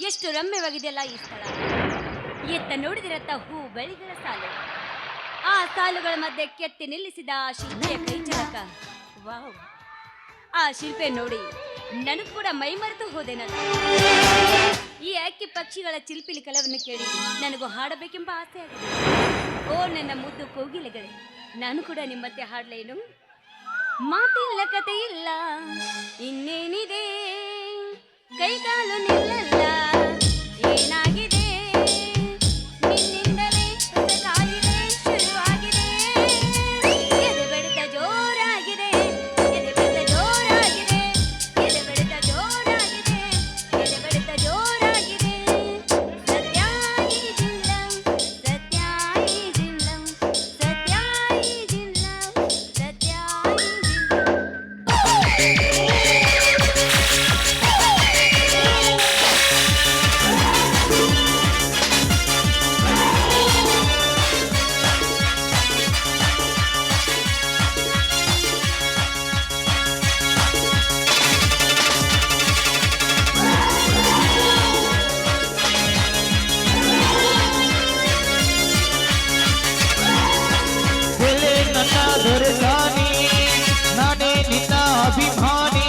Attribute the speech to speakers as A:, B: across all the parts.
A: ಎಷ್ಟು ರಮ್ಯವಾಗಿದೆಯಲ್ಲ ಈ ಸ್ಥಳ. ಎತ್ತ ನೋಡಿದಿರತ್ತ ಹೂ ಬಳಿಗಳ ಸಾಲು, ಆ ಸಾಲುಗಳ ಮಧ್ಯೆ ಕೆತ್ತಿ ನಿಲ್ಲಿಸಿದ ಆ ಶಿಲ್ಪಿಯ ಕೈಚಳಕ. ವಾವ್, ಆ ಶಿಲ್ಪೆ ನೋಡಿ ನನಗೂ ಕೂಡ ಮೈಮರೆತು ಹೋದೆ. ನಾನು ಈ ಅಕ್ಕಿ ಪಕ್ಷಿಗಳ ಚಿಲ್ಪಿಲಿ ಕಲವನ್ನು ಕೇಳಿ ನನಗೂ ಹಾಡಬೇಕೆಂಬ ಆಸೆ ಆಗಿದೆ. ಓ ನನ್ನ ಮುದ್ದು ಕೋಗಿಲೆಗಳೇ, ನಾನು ಕೂಡ ನಿಮ್ಮತ್ತೆ ಹಾಡ್ಲೇನು? ಮಾತಿಲ್ಲ ಕತೆ ಇಲ್ಲ ಇನ್ನೇನಿದೆ, ಕೈಕಾಲು ನಿಲ್ಲಲ್ಲ ಏನಾಗಿದೆ, ನಿನ್ನಿಂದಲೇ ಹೊಸದಾಗಿದೆ ಶುರುವಾಗಿದೆ, ಎದೆ ಬಡಿತ ಜೋರಾಗಿದೆ, ಎದೆ ಬಡಿತ ಜೋರಾಗಿದೆ, ಎದೆ ಬಡಿತ ಜೋರಾಗಿದೆ, ಎದೆ ಬಡಿತ ಜೋರಾಗಿದೆ. ಸತ್ಯ ಈ ಜಿಲ್ಲ, ಸತ್ಯ ಈ ಜಿಲ್ಲ, ಸತ್ಯ ಈ ಜಿಲ್ಲ, ಸತ್ಯ ಈ ಜಿಲ್ಲ.
B: ಬೆಲೆ ನನ್ನ ದೊರೆತಾನಿ, ನಾನೇ ನಿನ್ನ ಅಭಿಮಾನಿ.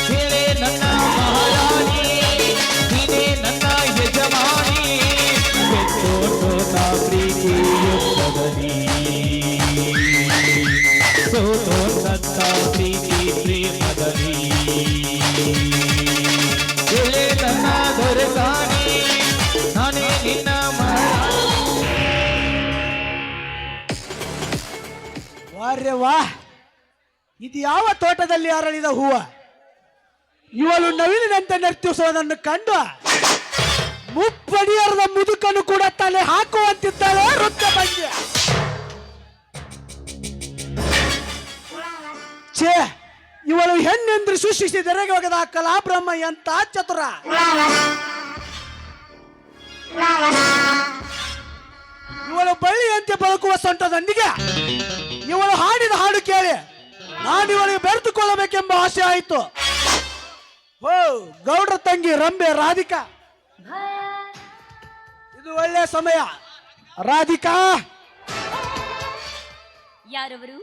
B: ಬೆಲೆ ನನ್ನ ಮಹಾರಾಣಿ, ನೀನೇ ನನ್ನ ಯಜಮಾನಿ. ಬೆತ್ತೋಟು ನಾ ಪ್ರೀತಿಯುತ್ತದನಿ, ಸೋತೋ ನನ್ನ ಪ್ರೀತಿ ಪ್ರೇಮದಲ್ಲಿ. ಬೆಲೆ ನನ್ನ ದೊರೆತಾನಿ, ನಾನೇ ನಿನ್ನ ಮಹಾರಾಣಿ.
C: ವಾರ್ಯ ವಾ, ಇದು ಯಾವ ತೋಟದಲ್ಲಿ ಅರಳಿದ ಹೂವ? ಇವಳು ನವಿಲಿನಂತೆ ನರ್ತಿಸುವುದನ್ನು ಕಂಡು ಮುಪ್ಪಡಿಯರದ ಮುದುಕನ್ನು ಕೂಡ ತಲೆ ಹಾಕುವಂತಿದ್ದಾಳೆ ವೃತ್ತ ಬಂದ್ಯ. ಛೇ, ಇವಳು ಹೆಣ್ಣೆಂದು ಸೃಷ್ಟಿಸಿ ತೆರೆಗೆ ಒಗೆದ ಕಲಾಬ್ರಹ್ಮ ಎಂತ ಚತುರ. ಇವಳು ಬಳ್ಳಿಯಂತೆ ಬದುಕುವ ಸೊಂಟದೊಂದಿಗೆ ಇವಳು ಹಾಡಿದ ಹಾಡು ಕೇಳಿ ನಾನು ಇವಳಿಗೆ ಬೆರೆತುಕೊಳ್ಳಬೇಕೆಂಬ ಆಸೆ ಆಯಿತು. ಓ ಗೌಡ್ರ ತಂಗಿ ರಂಬೆ ರಾಧಿಕಾ, ಇದು ಒಳ್ಳೆಯ ಸಮಯ. ರಾಧಿಕಾ,
A: ಯಾರವರು?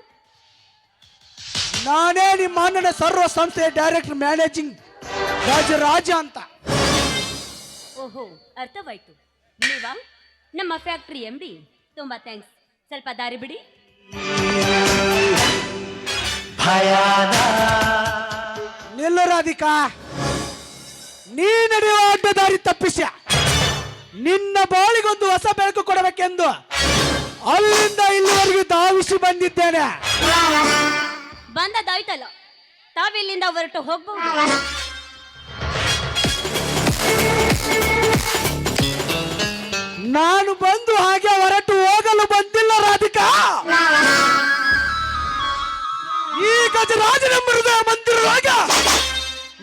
C: ನಾನೇ ನಿಮ್ಮ ಅಣ್ಣನ ಸರ್ವ ಸಂಸ್ಥೆಯ ಡೈರೆಕ್ಟರ್ ಮ್ಯಾನೇಜಿಂಗ್ ರಾಜ ಅಂತ.
A: ಓಹೋ, ಅರ್ಥವಾಯ್ತು. ನೀವಾ ನಮ್ಮ ಫ್ಯಾಕ್ಟರಿ MD? ತುಂಬಾ ಥ್ಯಾಂಕ್ಸ್. ಸ್ವಲ್ಪ ದಾರಿ ಬಿಡಿ.
C: ನಿಲ್ಲು ರಾಧಿಕಾ, ನೀ ನಡೆಯುವ ಅಡ್ಡ ದಾರಿ ತಪ್ಪಿಸ ನಿನ್ನ ಬಾಳಿಗೊಂದು ಹೊಸ ಬೆಳಕು ಕೊಡಬೇಕೆಂದು ಅಲ್ಲಿಂದ ಇಲ್ಲಿವರೆಗೂ ಧಾವಿಸಿ ಬಂದಿದ್ದೇನೆ.
A: ಬಂದದಾಯ್ತಲ್ಲ, ತಾವಿಲ್ಲಿಂದ ಹೊರಟು ಹೋಗ್ಬಹುದು.
C: ನಾನು ಬಂದು ಹಾಗೆ ಹೊರಟು ಹೋಗಲು ಬಂದಿಲ್ಲ ರಾಧಿಕಾ. ಈ ಗಜರಾಜನ ಹೃದಯ ಮಂದಿರುವಾಗ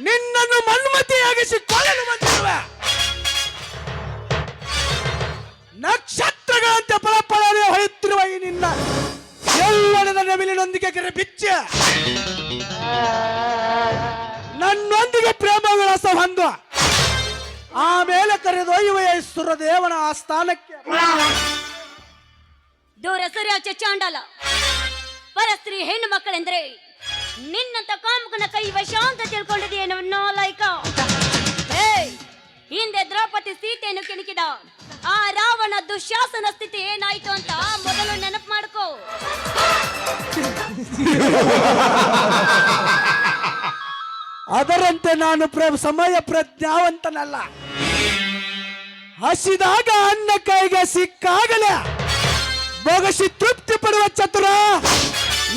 C: ನಿನ್ನನ್ನು ಮನ್ಮತಿಯಾಗಿಸಿಕೊಳ್ಳಲು ಬಂದಿರುವೆ. ನಕ್ಷತ್ರಗಳಂತೆ ಫಳಫಳನೆ ಹೊಳೆಯುತ್ತಿರುವ ಈ ನಿನ್ನ ಎಲ್ಲೆಡೆದ ನವಿಲಿನೊಂದಿಗೆ ಬಿಚ್ಚ ನನ್ನೊಂದಿಗೆ ಪ್ರೇಮ ವಿಳಾಸ ಹೊಂದು ಆಮೇಲೆ ಕರೆದೊಯ್ಯುವ ಸುರದೇವನ ಆಸ್ಥಾನಕ್ಕೆ.
A: ದೂರ ಸರಿಯಾಚ ಚಾಂಡಾಲ, ಪರಸ್ತ್ರೀ ಹೆಣ್ಣು ಮಕ್ಕಳೆಂದರೆ ನಿನ್ನಂತ ಕಾಮಕನ ಕೈ ವಶ ಅಂತ ತಿಳ್ಕೊಂಡಿದೆಯೇನು ನಾಲೈಕ? ಹಿಂದೆ ದ್ರೌಪದಿ ಸೀತೆಯನ್ನು ಕೆಣಕಿದ ಆ ರಾವಣ ದುಶ್ಯಾಸನ ಸ್ಥಿತಿ ಏನಾಯ್ತು ಅಂತ ಮೊದಲು ನೆನಪು ಮಾಡ್ಕೋ.
C: ಅದರಂತೆ ನಾನು ಸಮಯ ಪ್ರಜ್ಞಾವಂತನಲ್ಲ. ಹಸಿದಾಗ ಅನ್ನ ಕೈಗೆ ಸಿಕ್ಕಾಗಲೇ ಬೊಗಸಿ ತೃಪ್ತಿ ಪಡುವ ಚತುರ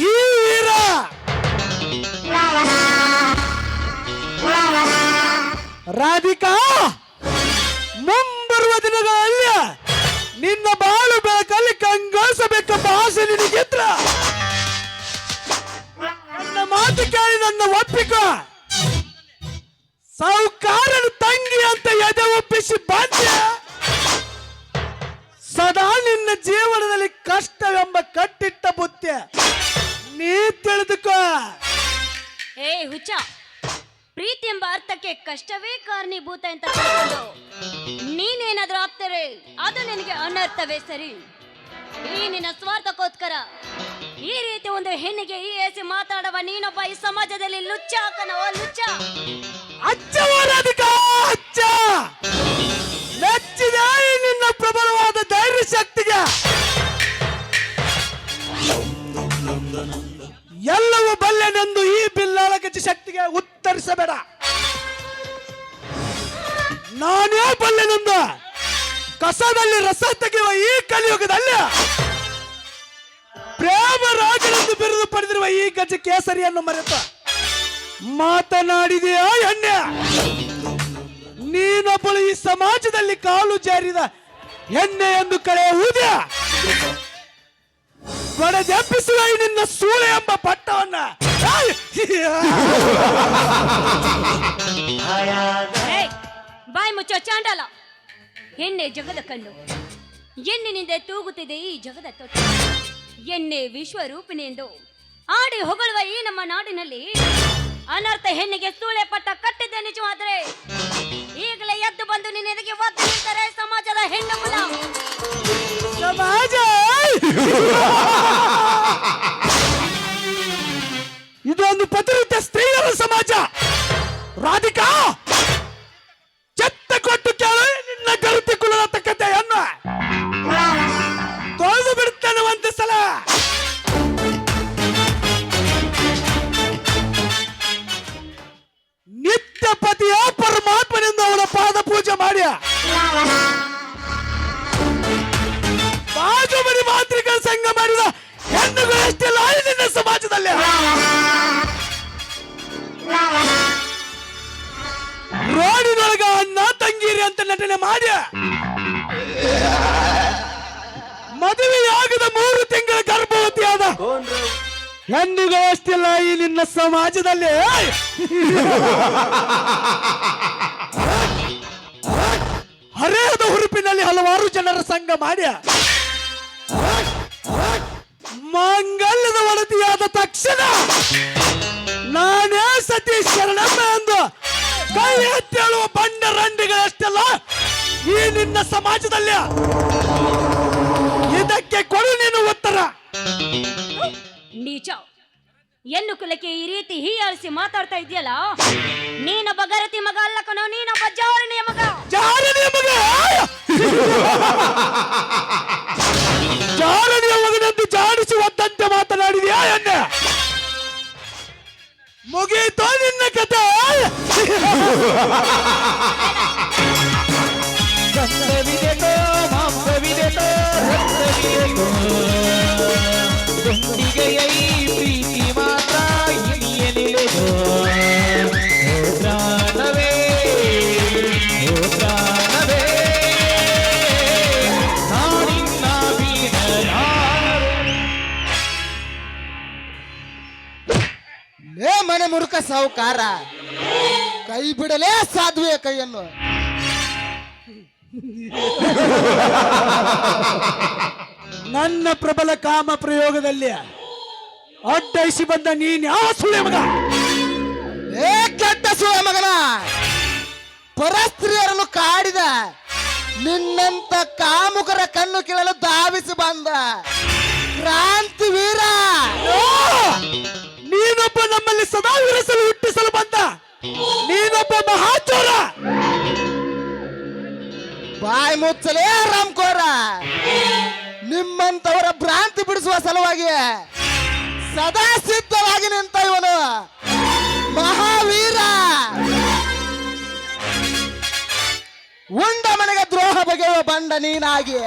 C: ಈ ವೀರ. ರಾಧಿಕಾ, ಮುಂಬರುವ ದಿನಗಳಲ್ಲಿ ನಿನ್ನ ಬಾಳು ಬೆಳಕಲ್ಲಿ ಕಂಗೊಳಿಸಬೇಕೆಂಬ ಆಸೆ ನಿನಗಿದ್ರ ನನ್ನ ಮಾತು ಕೇಳಿ ನನ್ನ ಒಪ್ಪಿಕೋ. ಸಾಹುಕಾರನು ತಂಗಿ ಅಂತ ಎದೆ ಒಪ್ಪಿಸಿ ಬಂದೆ. ಸದಾ ನಿನ್ನ ಜೀವನದಲ್ಲಿ ಕಷ್ಟವೆಂಬ ಕಟ್ಟಿಟ್ಟ ಬುತ್ತಿ ನೀ ತಿಳಿದುಕೋ.
A: ಏ ಹುಚ್ಚ, ಪ್ರೀತಿ ಎಂಬ ಅರ್ಥಕ್ಕೆ ಕಷ್ಟವೇ ಕಾರಣೀಭೂತ ಅಂತ ತಿಳ್ಕೊಂಡು ನೀನೇನಾದ್ರೂ ಆಗ್ತಾರೆ ಅದು ನಿನಗೆ ಅನರ್ಥವೇ ಸರಿ. ಈ ನಿನ್ನ ಸ್ವಾರ್ಥಕ್ಕೋಸ್ಕರ ಈ ರೀತಿ ಒಂದು ಹೆಣ್ಣಿಗೆ ಈ ಏಸಿ ಮಾತಾಡುವ ನೀನೊಬ್ಬ ಈ ಸಮಾಜದಲ್ಲಿ ಲುಚ್ಚ ಕಣವ ಲುಚ್ಚ.
C: ಅಚ್ಚ ಮೆಚ್ಚಿದ ಈ ನಿನ್ನ ಪ್ರಬಲವಾದ ಧೈರ್ಯ ಶಕ್ತಿಗೆ ಎಲ್ಲವೂ ಬಲ್ಲೆನೆಂದು ಈ ಬಿಲ್ಲಾಳಗಜ್ಜಿ ಶಕ್ತಿಗೆ ಉತ್ತರಿಸಬೇಡ. ನಾನೇ ಬಲ್ಲೆನೆಂದು ಕಸದಲ್ಲಿ ರಸ ತೆಗೆಯುವ ಈ ಕಲಿಯುಗದಲ್ಲಿ ಪ್ರೇಮ ರಾಜನೆಂದು ಬಿರುದು ಪಡೆದಿರುವ ಈ ಗಜ ಕೇಸರಿಯನ್ನು ಮರೆತ ಮಾತನಾಡಿದೆಯಾ ಎಣ್ಣೆ? ನೀನೊಬ್ಬಳು ಈ ಸಮಾಜದಲ್ಲಿ ಕಾಲು ಜಾರಿದ ಎಣ್ಣೆ ಎಂದು ಕರೆಯುವುದೇ ಬಡದೆಬ್ಬಿಸುವ ಈ ನಿನ್ನ ಸೂಳೆ ಎಂಬ ಪಟ್ಟವನ್ನ
A: ಏಯ್, ಬಾಯಿ ಮುಚ್ಚೋ ಚಾಂಡಾಲ. ಎಣ್ಣೆ ಜಗದ ಕಣ್ಣು, ಎಣ್ಣಿನಿಂದ ತೂಗುತ್ತಿದೆ ಈ ಜಗದ ತೊಟ್ಟು. ಎಣ್ಣೆ ವಿಶ್ವರೂಪಿಣಿ ಎಂದು ಆಡಿ ಹೊಗಳುವ ಈ ನಮ್ಮ ನಾಡಿನಲ್ಲಿ ಅನರ್ಥ ಹೆಣ್ಣಿಗೆ ಸೂಳೆ ಪಟ್ಟ ಕಟ್ಟಿದ್ದೆ ನಿಜವಾದರೆ ಈಗಲೇ ಎದ್ದು ಬಂದು ನಿನಗೆ ಒದ್ದು ನಿಂತರೆ ಸಮಾಜದ ಹೆಣ್ಣು ಕುಲ.
C: ಸಮಾಜ ಇದೊಂದು ಪತಿವ್ರತ ಸ್ತ್ರೀಯರ ಸಮಾಜ. ರಾಧಿಕಾ, ಚೆತ್ತ ಕೊಟ್ಟು ಕೇಳು ನಿನ್ನ ಗರುತಿ ಕುಲದ ಕಥೆಯನ್ನು ತೊಳೆದು ಬಿಡುತ್ತಾನೆ ಒಂದು ಸಲ. ನಿತ್ಯ ಪತಿಯ ಪರಮಾತ್ಮನಿಂದ ಅವನ ಪಾದ ಪೂಜೆ ಮಾಡಿ ಬಾಜುಮನಿ ಮಾತೃಗಳ ಸಂಘ ಮಾಡಿದ ಹೆಣ್ಣುಗಳು ಎಷ್ಟಿಲ್ಲ ನಿನ್ನ ಸಮಾಜದಲ್ಲಿ. ರೋಡಿನೊಳಗ ಅಣ್ಣ ತಂಗೀರಿ ಅಂತ ನಟನೆ ಮಾಡಿ ಮದುವೆಯಾಗದ 3 ತಿಂಗಳ ಗರ್ಭವತಿಯಾದ ಹೆಣ್ಣುಗಳು ಎಷ್ಟಿಲ್ಲ ಈ ನಿನ್ನ ಸಮಾಜದಲ್ಲಿ. ಹರೆಯದ ಹುರುಪಿನಲ್ಲಿ ಹಲವಾರು ಜನರ ಸಂಘ ಮಾಡಿ ಮಾಂಗಲ್ಯದ ವರದಿಯಾದ ತಕ್ಷಣ ನಾನೇ ಸತೀಶ್ ಶರಣಮ್ಮ ಎಂದು ಕೈ ಎತ್ತಿ ಹೇಳುವ ಬಂಡ ರಂಡಿಗಳಷ್ಟೆಲ್ಲ ಈ ನಿನ್ನ ಸಮಾಜದಲ್ಲಿ. ಇದಕ್ಕೆ ಕೊಡು ನೀನು ಉತ್ತರ.
A: ನೀಚ, ಹೆಣ್ಣು ಕುಲಕ್ಕೆ ಈ ರೀತಿ ಹೀಯಾಳಿಸಿ ಮಾತಾಡ್ತಾ ಇದೆಯಲ್ಲ, ನೀನೊಬ್ಬ ಗರತಿ ಮಗ ಅಲ್ಲ ಕಣೋ, ನೀನೊಬ್ಬ ಜಾರಣಿಯ ಮಗ.
C: ಜಾರಣಿಯ ಮಗ, ಜಾರಣಿಯ ಮಗನಂದು ಜಾಡಿಸುವಂತೆ ಮಾತನಾಡಿದೆಯಾ ಎಣ್ಣೆ? ಮುಗೀತೋ ನಿನ್ನ ಕಥೆ.
B: ಗಂಧವಿದೆತೋ ಮಾಂಸವಿದೆತೋ ರಕ್ತವಿದೆತೋ ಗುಂಡಿಗೆಯ ಈ ಪ್ರೀತಿ ಮಾತ್ರ ಇಳಿಯಲಿದೆಯೋ. ಓ ಪ್ರಾಣವೇ, ಓ ಪ್ರಾಣವೇ, ನಾನಿನ್ನ ಬೀಡಲಾರೆ.
D: ಲೇ ಮನೆ ಮುರುಕ ಸಾಹುಕಾರ, ಕೈ ಬಿಡಲೇ ಸಾಧುವೆ ಕೈಯನ್ನು.
C: ನನ್ನ ಪ್ರಬಲ ಕಾಮ ಪ್ರಯೋಗದಲ್ಲಿ ಅಡ್ಡೈಸಿ ಬಂದ ನೀನ್ ಯಾವ ಸುಳ್ಳೆ ಮಗ?
D: ಏ ಕೆಟ್ಟ ಸುಳ ಮಗನ, ಪರಸ್ತ್ರೀಯರನ್ನು ಕಾಡಿದ ನಿನ್ನಂತ ಕಾಮುಕರ ಕಣ್ಣು ಕೀಳಲು ಧಾವಿಸಿ ಬಂದ ಕ್ರಾಂತಿ ವೀರ.
C: ನೀನೊಬ್ಬ ನಮ್ಮಲ್ಲಿ ಸದಾ ವಿರಸಲು ಹುಟ್ಟಿಸಲು ಬಂದ ನೀನೊಬ್ಬ ಮಹಾಚೋರ.
D: ಬಾಯಿ ಮುಚ್ಚಲೇ ರಾಮ್ಕೋರ, ನಿಮ್ಮಂತವರ ಭ್ರಾಂತಿ ಬಿಡಿಸುವ ಸಲುವಾಗಿ ಸದಾ ಸಿದ್ಧವಾಗಿ ನಿಂತ ಇವನು ಮಹಾವೀರ. ಉಂಡ ಮನೆಗೆ ದ್ರೋಹ ಬಗೆಯುವ ಬಂಡ ನೀನಾಗಿ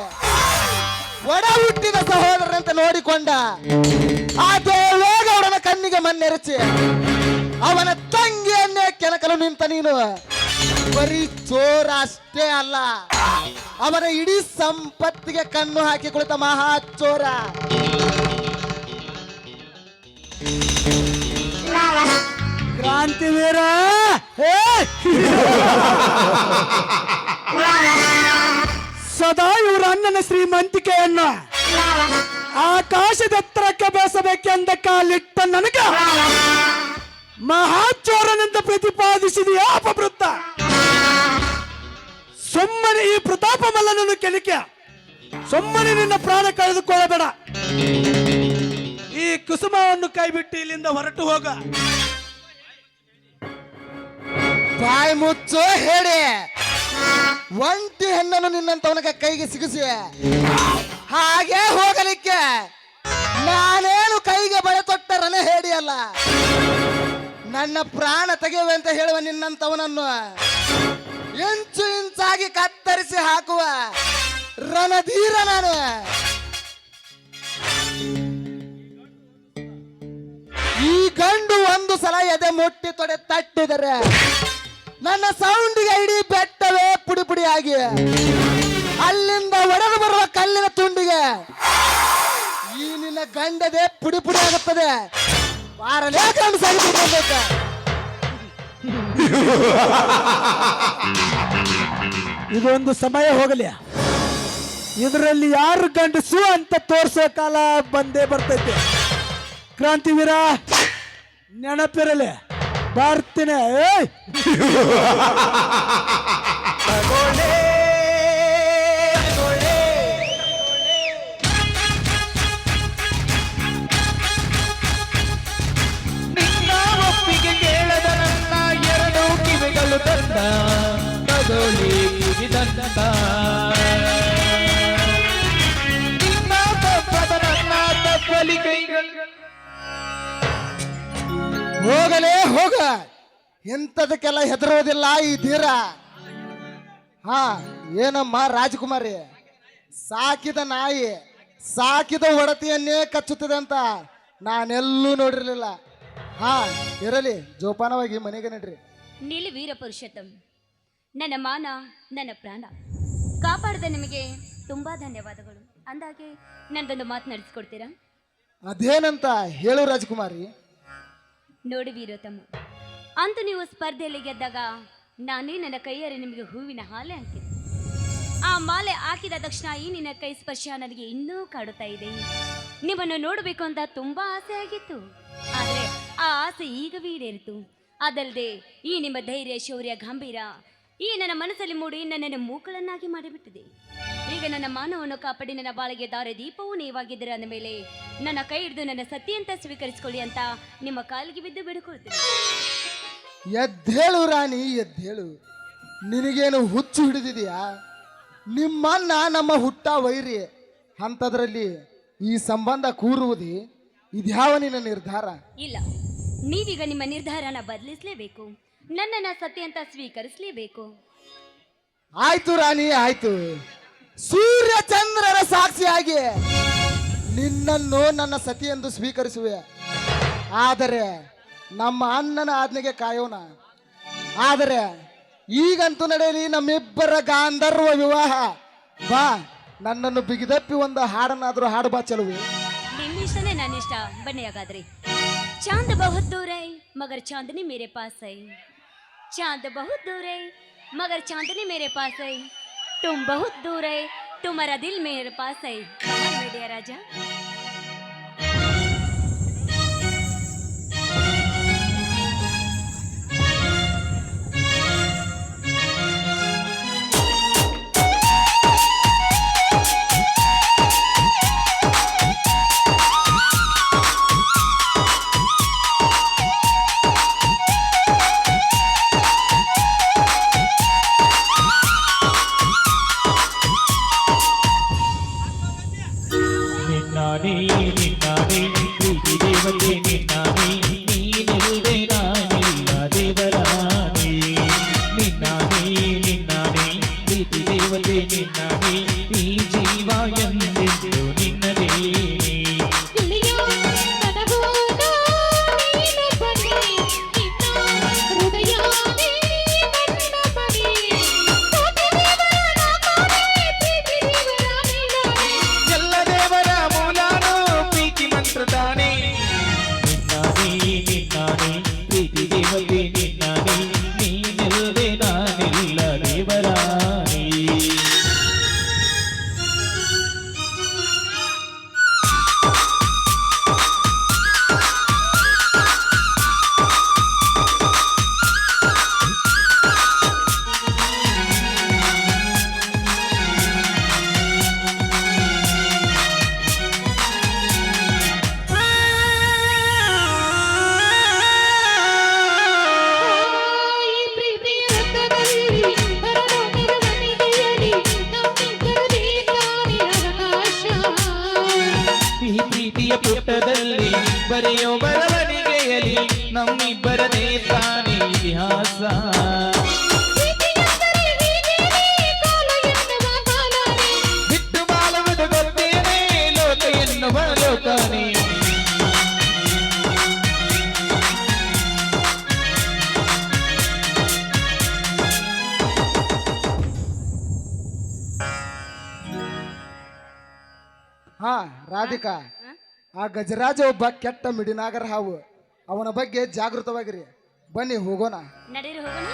D: ಒಡ ಹುಟ್ಟಿದ ಸಹೋದರನಂತೆ ನೋಡಿಕೊಂಡ ಆ ದೇವೇಗೌಡನ ಕಣ್ಣಿಗೆ ಮಣ್ಣೆರಚಿ ಅವನ ತಂಗಿಯನ್ನೇ ಕೆಣಕಲು ನಿಂತ ನೀನು ಬರೀ ಚೋರ ಅಷ್ಟೇ ಅಲ್ಲ, ಅವನ ಇಡೀ ಸಂಪತ್ತಿಗೆ ಕಣ್ಣು ಹಾಕಿ ಕುಳಿತ ಮಹಾ ಚೋರ.
C: ಕ್ರಾಂತಿವೀರ, ಸದಾ ಇವರ ಅಣ್ಣನ ಶ್ರೀಮಂತಿಕೆಯನ್ನು ಆಕಾಶದ ಎತ್ತರಕ್ಕೆ ಬೇಸಬೇಕೆಂದ ಕಾಲಿಟ್ಟ ನನಗ ಮಹಾಚೋರನೆಂದು ಪ್ರತಿಪಾದಿ ಎಬ್ಬಿಸಿದೆಯಾ ಅಪವೃತ್ತ? ಸುಮ್ಮನೆ ಈ ಪ್ರತಾಪ ಮಲ್ಲನನ್ನು ಕೆಲಿಕೆ, ಸುಮ್ಮನೆ ನಿನ್ನ ಪ್ರಾಣ ಕಳೆದುಕೊಳ್ಳಬೇಡ. ಈ ಕುಸುಮವನ್ನು ಕೈಬಿಟ್ಟು ಇಲ್ಲಿಂದ ಹೊರಟು ಹೋಗ.
D: ಬಾಯಿ ಮುಚ್ಚೋ ಹೇಳಿ, ಒಂಟಿ ಹೆಣ್ಣನ್ನು ನಿನ್ನಂತವನಿಗೆ ಕೈಗೆ ಸಿಗಿಸಿ ಹಾಗೆ ಹೋಗಲಿಕ್ಕೆ ನಾನೇನು ಕೈಗೆ ಬಳೆ ತೊಟ್ಟ ರಣ ಹೇಡಿಯಲ್ಲ. ನನ್ನ ಪ್ರಾಣ ತೆಗೆಯುವೆ ಅಂತ ಹೇಳುವ ನಿನ್ನಂತವನನ್ನು ಇಂಚು ಇಂಚಾಗಿ ಕತ್ತರಿಸಿ ಹಾಕುವ ರಣಧೀರ ನಾನು. ಈ ಗಂಡು ಒಂದು ಸಲ ಎದೆ ಮುಟ್ಟಿ ತೊಡೆ ತಟ್ಟಿದರೆ ನನ್ನ ಸೌಂಡಿಗೆ ಇಡೀ ಬೆಟ್ಟವೇ ಪುಡಿ ಪುಡಿಯಾಗಿ ಅಲ್ಲಿಂದ ಒಡೆದು ಬರುವ ಕಲ್ಲಿನ ತುಂಡಿಗೆ ಈ ನಿನ್ನ ಗಂಡದೆ ಪುಡಿ ಪುಡಿ ಆಗುತ್ತದೆ. ಬಾರಲೇ ಗಂಡು ಸಾಗಿಬಿಡ್ಬೇಕ.
C: ಇದೊಂದು ಸಮಯ ಹೋಗಲಿ, ಇದರಲ್ಲಿ ಯಾರು ಗಂಡಸು ಅಂತ ತೋರಿಸೋ ಕಾಲ ಬಂದೇ ಬರ್ತೈತೆ. ಕ್ರಾಂತಿವೀರ ನೆನಪಿರಲಿ, ಬರ್ತೀನಿ. ಏಯ್
B: ನಿನ್ನ ಒಪ್ಪಿಗೆ ಕೇಳದ ನನ್ನ ಎರಡು ಕಿವಿಗಳು ತಂದ ಕದೋಳಿ ಕಿವಿದಂತ. ನಿನ್ನ ತಪ್ಪದ ನನ್ನ ತಪ್ಪಲಿ ಕೈಗಳು.
D: ಹೋಗಲೇ ಹೋಗ, ಎಂಥದಕ್ಕೆಲ್ಲ ಹೆದರೋದಿಲ್ಲ ಈ ಧೀರ. ಹಾ ಏನಮ್ಮ ರಾಜಕುಮಾರಿ, ಸಾಕಿದ ನಾಯಿ ಸಾಕಿದ ಒಡತಿಯನ್ನೇ ಕಚ್ಚುತ್ತದೆ ಅಂತ ನಾನೆಲ್ಲೂ ನೋಡಿರ್ಲಿಲ್ಲ. ಹಾ ಇರಲಿ, ಜೋಪಾನವಾಗಿ ಮನೆಗೆ ನಡ್ರಿ.
A: ನಿಲ್ಲಿ ವೀರ ಪುರುಷೋತ್ತಮ್, ನನ್ನ ಮಾನ ನನ್ನ ಪ್ರಾಣ ಕಾಪಾಡಿದ ನಿಮಗೆ ತುಂಬಾ ಧನ್ಯವಾದಗಳು. ಅಂದಾಗೆ ನಂದೊಂದು ಮಾತು ನಡೆಸ್ಕೊಡ್ತೀರಾ?
D: ಅದೇನಂತ ಹೇಳು ರಾಜಕುಮಾರಿ.
A: ನೋಡಿ ವೀರೋತ್ತಮ, ಅಂತೂ ನೀವು ಸ್ಪರ್ಧೆಯಲ್ಲಿ ಗೆದ್ದಾಗ ನಾನೇ ನನ್ನ ಕೈಯಾರೆ ನಿಮಗೆ ಹೂವಿನ ಹಾಲೆ ಹಾಕಿದೆ. ಆ ಮಾಲೆ ಹಾಕಿದ ತಕ್ಷಣ ಈ ನಿನ್ನ ಕೈ ಸ್ಪರ್ಶ ನನಗೆ ಇನ್ನೂ ಕಾಡುತ್ತಾ ಇದೆ. ನಿಮ್ಮನ್ನು ನೋಡಬೇಕು ಅಂತ ತುಂಬಾ ಆಸೆ ಆಗಿತ್ತು, ಆದರೆ ಆ ಆಸೆ ಈಗ ಈಡೇರಿತು. ಅದಲ್ಲದೆ ಈ ನಿಮ್ಮ ಧೈರ್ಯ, ಶೌರ್ಯ, ಗಂಭೀರ ಈ ನನ್ನ ಮನಸ್ಸಲ್ಲಿ ಮೂಡಿ ನನ್ನನ್ನು ಮೂಕಳನ್ನಾಗಿ ಮಾಡಿಬಿಟ್ಟಿದೆ. ಈಗ ನನ್ನ ಮಾನವನ್ನು ಕಾಪಾಡಿ ನನ್ನ ಬಾಳಿಗೆ ದಾರಿ ದೀಪವೂ ನೀವಾಗಿದ್ದೀರ ಅಂದ ಮೇಲೆ ನನ್ನ ಕೈ ಹಿಡಿದು ನನ್ನ ಸತಿ ಅಂತ ಸ್ವೀಕರಿಸಿಕೊಳ್ಳಿ ಅಂತ ನಿಮ್ಮ ಕಾಲಿಗೆ ಬಿದ್ದು ಬೇಡಿಕೊಳ್ತೀನಿ.
D: ಎದ್ದೇಳು ರಾಣಿ, ಎದ್ದೇಳು. ನಿನಗೇನು ಹುಚ್ಚು ಹಿಡಿದಿದೆಯಾ? ನಿಮ್ಮನ್ನ ನಮ್ಮ ಹುಟ್ಟ ವೈರಿ ಅಂಥದ್ರಲ್ಲಿ ಈ ಸಂಬಂಧ ಕೂರುವುದೇ ಇದ್ಯಾವ ನಿನ್ನ ನಿರ್ಧಾರ?
A: ಇಲ್ಲ, ನೀವೀಗ ನಿಮ್ಮ ನಿರ್ಧಾರನ ಬದಲಿಸಲೇಬೇಕು, ನನ್ನನ್ನು ಸತ್ಯ ಅಂತ ಸ್ವೀಕರಿಸಲೇಬೇಕು.
D: ಆಯ್ತು ರಾಣಿ, ಆಯ್ತು. ಸೂರ್ಯ ಚಂದ್ರರ ಸಾಕ್ಷಿಯಾಗಿ ನಿನ್ನನ್ನು ನನ್ನ ಸತಿ ಎಂದು ಸ್ವೀಕರಿಸುವೆ. ಆದರೆ ನಮ್ಮ ಅಣ್ಣನ ಆಜ್ಞೆಗೆ ಕಾಯೋಣ. ಆದರೆ ಈಗಂತೂ ನಡೆಯಲಿ ನಮ್ಮಿಬ್ಬರ ಗಾಂಧರ್ವ ವಿವಾಹ. ಬಾ, ನನ್ನನ್ನು ಬಿಗಿದಪ್ಪಿ ಒಂದು ಹಾಡನ್ನಾದ್ರೂ ಹಾಡು ಬಾ ಚೆಲುವೆ.
A: ನಿಮ್ಮಿಷ್ಟನೇ ನನ್ನ ಇಷ್ಟ. ಬನ್ನಿ ಹಾಗಾದ್ರೆ. चांद बहुत दूर है मगर चांदनी मेरे पास है, चांद बहुत दूर है मगर चांदनी मेरे पास है, तुम बहुत दूर है तुम्हारा दिल मेरे पास है, मेरे राजा.
B: ಬರೆಯೋ ಬರವಣಿಗೆಯಲ್ಲಿ ನಮ್ಮಿಬ್ಬರದೇ ತಾನೇ ಇತಿಹಾಸ. ಬಿಟ್ಟು ಬಾಳುವುದು ಗೊತ್ತೇನೆ ಲೋಕ ಎನ್ನುವ ಲೋಕನೇ.
D: ಹಾ ರಾಧಿಕಾ, ಆ ಗಜರಾಜ ಒಬ್ಬ ಕೆಟ್ಟ ಮಿಡಿನಾಗರ ಹಾವು. ಅವನ ಬಗ್ಗೆ ಜಾಗೃತವಾಗಿರಿ. ಬನ್ನಿ ಹೋಗೋಣ.
A: ನಡೀರಿ ಹೋಗೋಣ.